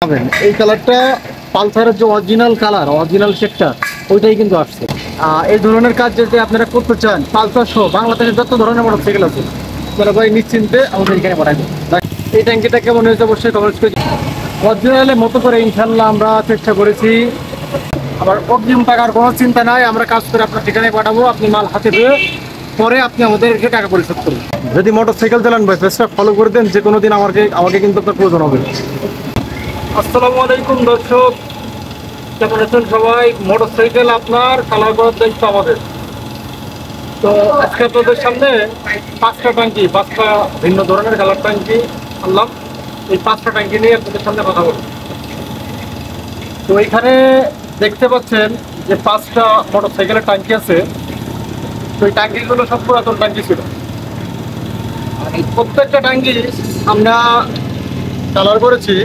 পাবেন এই কালারটা পালসারের যে অরিজিনাল কালার অরিজিনাল শেডটা ওইটাই কিন্তু আসছে। এই ধরনের কাজ যদি আপনারা করতে চান পালসার সহ বাংলাদেশের যত ধরনের মোটরসাইকেল আছে তারা ভাই নিশ্চিন্তে আমাদের এখানে পাঠাবেন। এই ট্যাঙ্কিটা কেমন হয়েছে অবশ্যই কমেন্টস করে অরিজিনালের মতো করে ইনশাল্লাহ আমরা চেষ্টা করেছি। আবার অগ্রিম টাকার কোনো চিন্তা নাই, আমরা কাজ করে আপনার ঠিকানায় পাঠাবো, আপনি মাল হাতে পেয়ে পরে আপনি আমাদেরকে টাকা পরিশোধ করুন। যদি মোটরসাইকেল চালান ভাই পেজটা ফলো করে দেন, যে কোনো দিন আমাকে কিন্তু আপনার প্রয়োজন হবে। আসসালামু আলাইকুম দর্শক, কেমন আছেন সবাই? মোটরসাইকেল আপনার কালার করার দায়িত্ব আমাদের। তো আজকে আপনাদের সামনে পাঁচটা ভিন্ন ধরনের কালার ট্যাঙ্কি আনলাম। এই পাঁচটা ট্যাঙ্কি নিয়ে আপনাদের সামনে কথা বলব। তো এইখানে দেখতে পাচ্ছেন যে পাঁচটা মোটরসাইকেলের ট্যাঙ্কি আছে। তো এই ট্যাঙ্কিগুলো সব পুরাতন ট্যাঙ্কি ছিল। আর এই প্রত্যেকটা ট্যাঙ্কি আমরা কালার করেছি।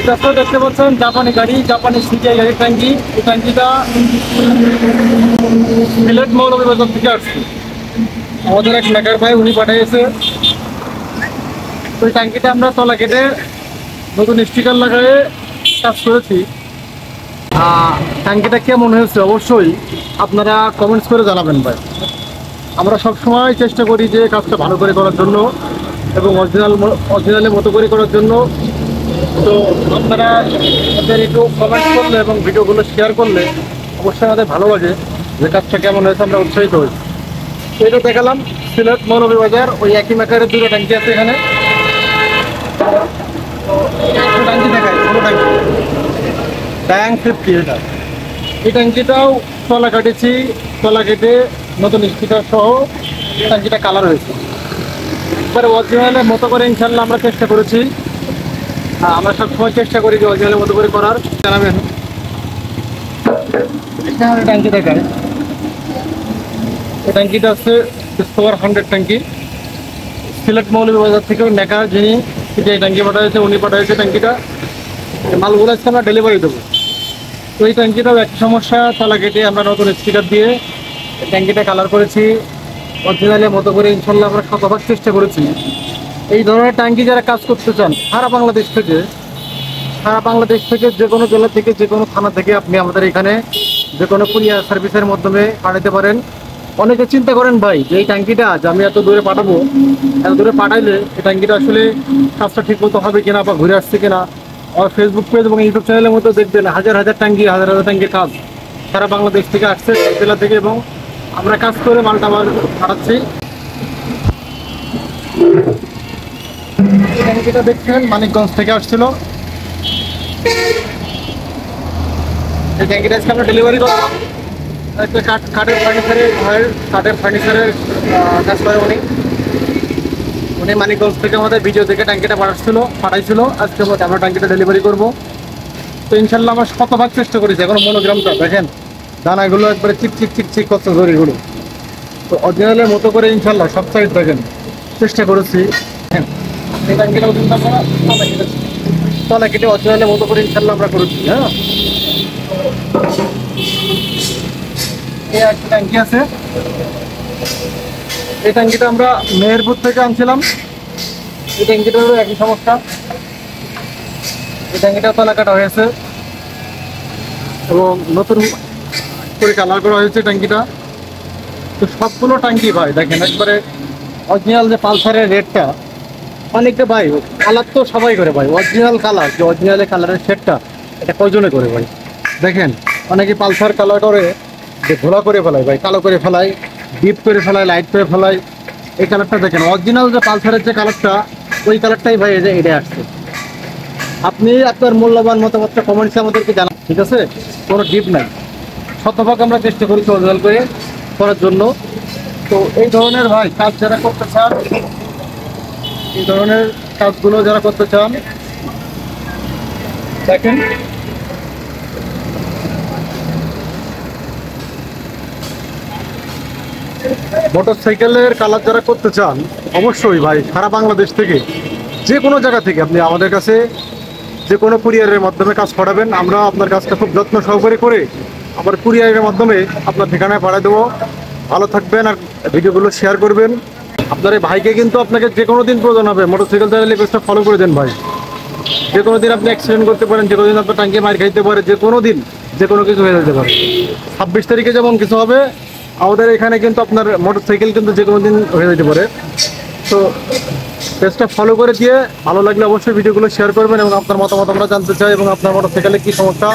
এটা তো দেখতে পাচ্ছেন জাপানি সিটিআই গাড়ির ট্যাঙ্কি। এই ট্যাঙ্কিটা সিলেট মৌলভীবাজার থেকে আসছে, আমাদের এক মেকার ভাই উনি পাঠিয়েছে। তো এই ট্যাঙ্কিটা আমরা তলা কেটে নতুন স্টিকার লাগায়ে কাজ করেছি। ট্যাঙ্কিটা কেমন হয়েছে অবশ্যই আপনারা কমেন্টস করে জানাবেন ভাই। আমরা সবসময় চেষ্টা করি যে কাজটা ভালো করে করার জন্য এবং অরিজিনালের মতো করে করার জন্য। তো আপনারা আমাদের একটু কমেন্ট করলে এবং ভিডিওগুলো শেয়ার করলে অবশ্যই আমাদের ভালো লাগে যে কাজটা কেমন হয়েছে, আমরা উৎসাহিত হই। তো এটা দেখালাম সিলেট মৌলভীবাজার, ওই একই মেকারের দুটো ট্যাঙ্কি আছে এখানে। ট্যাঙ্কি দেখায় ছোটো ট্যাঙ্কি ট্যাঙ্ক 50। এটা এই ট্যাঙ্কিটাও তলা কেটে নতুন স্টিকার সহ ট্যাঙ্কিটা কালার হয়েছে। একবারে অরিজিনালের মতো করে ইনশাল্লাহ আমরা চেষ্টা করেছি। আমরা সবসময় চেষ্টা করি যে অরিজিনালের মতো করে করার। জানাবেন ট্যাঙ্কি দেখায়, এই ট্যাঙ্কিটা হচ্ছে ডিসকভার 100 ট্যাঙ্কি। সিলেট মৌলভীবাজার থেকে মেকার যিনি এই ট্যাঙ্কি পাঠাইছে উনি পাঠাইছে ট্যাঙ্কিটা। মালগুলো আজকে আমরা ডেলিভারি দেবো। তো এই ট্যাঙ্কিটাও একই সমস্যা, তলা কেটে আমরা নতুন স্টিকার দিয়ে ট্যাঙ্কিটা কালার করেছি অরিজিনালের মতো করে ইনশাল্লাহ আমরা শতভাগ চেষ্টা করেছি। এই ধরনের ট্যাঙ্কি যারা কাজ করতে চান সারা বাংলাদেশ থেকে যে কোনো জেলা থেকে যে কোনো থানা থেকে আপনি আমাদের এখানে যে কোনো কুরিয়ার সার্ভিসের মাধ্যমে পাঠাতে পারেন। অনেকে চিন্তা করেন ভাই যে এই ট্যাঙ্কিটা যে আমি এত দূরে পাঠাবো, এত দূরে পাঠাইলে এই ট্যাঙ্কিটা আসলে কাজটা ঠিক মতো হবে কিনা বা ঘুরে আসছে কিনা। আমার ফেসবুক পেজ এবং ইউটিউব চ্যানেলের মধ্যে দেখবেন হাজার হাজার ট্যাঙ্কির কাজ সারা বাংলাদেশ থেকে আসছে, জেলা থেকে, এবং আমরা কাজ করে মালটা পাঠাচ্ছি। এই ট্যাঙ্কিটা দেখছেন মানিকগঞ্জ থেকে আসছিল। এই ট্যাঙ্কিটা আজকে আমরা ডেলিভারি করলাম। একটা কাঠের ফার্নিচারের কাজ করে উনি মানিকগঞ্জ থেকে আমাদের ভিডিও থেকে ট্যাঙ্কিটা পাঠাইছিল। আজকে আমরা ট্যাঙ্কিটা ডেলিভারি করবো। তো ইনশাল্লাহ আমরা শতভাগ চেষ্টা করেছি। এখন মনোগ্রামটা দেখেন, দানাগুলো একবারে চিক করছে জরিগুলো। তো অরিজিনালের মতো করে ইনশাল্লাহ সব সাইড দেখেন চেষ্টা করেছি। এই ট্যাঙ্কিটাও কিন্তু আমরা তলা কেটে অরিজিনালের মতো করে ইনশাল্লাহ আমরা করেছি। হ্যাঁ, এই একটা ট্যাঙ্কি আছে। এই ট্যাঙ্কিটা আমরা মেহেরপুর থেকে আনছিলাম। এই ট্যাঙ্কিটারও একই সমস্যা, এই ট্যাঙ্কিটা তলা কাটা হয়েছে এবং নতুন করে কালার করা হয়েছে ট্যাঙ্কিটা। তো সবগুলো ট্যাঙ্কি ভাই দেখেন একবারে অরিজিনাল যে পালসারের রেটটা অনেকটা ভাই কালার তো সবাই করে ভাই। অরিজিনাল কালার যে অরিজিনালের কালারের শেডটা এটা কয়জনে করে ভাই? দেখেন অনেকে পালসার কালার করে যে ঘোলা করে ফেলায় ভাই, কালো করে ফেলায়, ডিপ করে ফেলায়, লাইট করে ফেলায়। এই কালারটা দেখেন অরিজিনাল যে পালসারের যে কালারটা ওই কালারটাই ভাই এই যে এটা আসছে। আপনি আপনার মূল্যবান মতামতটা কমেন্টসে আমাদেরকে জানান, ঠিক আছে? কোনো ডিপ নাই, শতভাগ আমরা চেষ্টা করেছি অরিজিনাল করে করার জন্য। তো এই ধরনের ভাই কাজ যারা করতে চান, এই ধরনের কাজগুলো যারা করতে চান দেখেন মোটরসাইকেলের কালার যারা করতে চান অবশ্যই ভাই সারা বাংলাদেশ থেকে যে কোনো জায়গা থেকে আপনি আমাদের কাছে যে কোনো কুরিয়ারের মাধ্যমে কাজ পাঠাবেন। আমরা আপনার কাজটা খুব যত্ন সহকারে করে আবার কুরিয়ারের মাধ্যমে আপনার ঠিকানায় পাঠিয়ে দেবো। ভালো থাকবেন আর ভিডিওগুলো শেয়ার করবেন। আপনার এই ভাইকে কিন্তু আপনাকে যে কোনো দিন প্রয়োজন হবে, মোটরসাইকেল চালালে পেজটা ফলো করে দেন ভাই। যে কোনো দিন আপনি অ্যাক্সিডেন্ট করতে পারেন, যে কোনো দিন আপনার টাঙ্কি মার খাইতে পারে, যে কোনো দিন যে কোনো কিছু হয়ে যেতে পারে। 26 তারিখে যেমন কিছু হবে, আমাদের এখানে কিন্তু আপনার মোটরসাইকেল কিন্তু যে কোনো দিন হয়ে যেতে পারে। তো পেজটা ফলো করে দিয়ে ভালো লাগলে অবশ্যই ভিডিওগুলো শেয়ার করবেন, এবং আপনার মতামত আমরা জানতে চাই, এবং আপনার মোটরসাইকেলে কী সমস্যা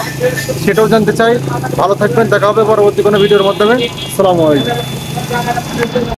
সেটাও জানতে চাই। ভালো থাকবেন, দেখা হবে পরবর্তী কোনো ভিডিওর মাধ্যমে। আসসালামু আলাইকুম।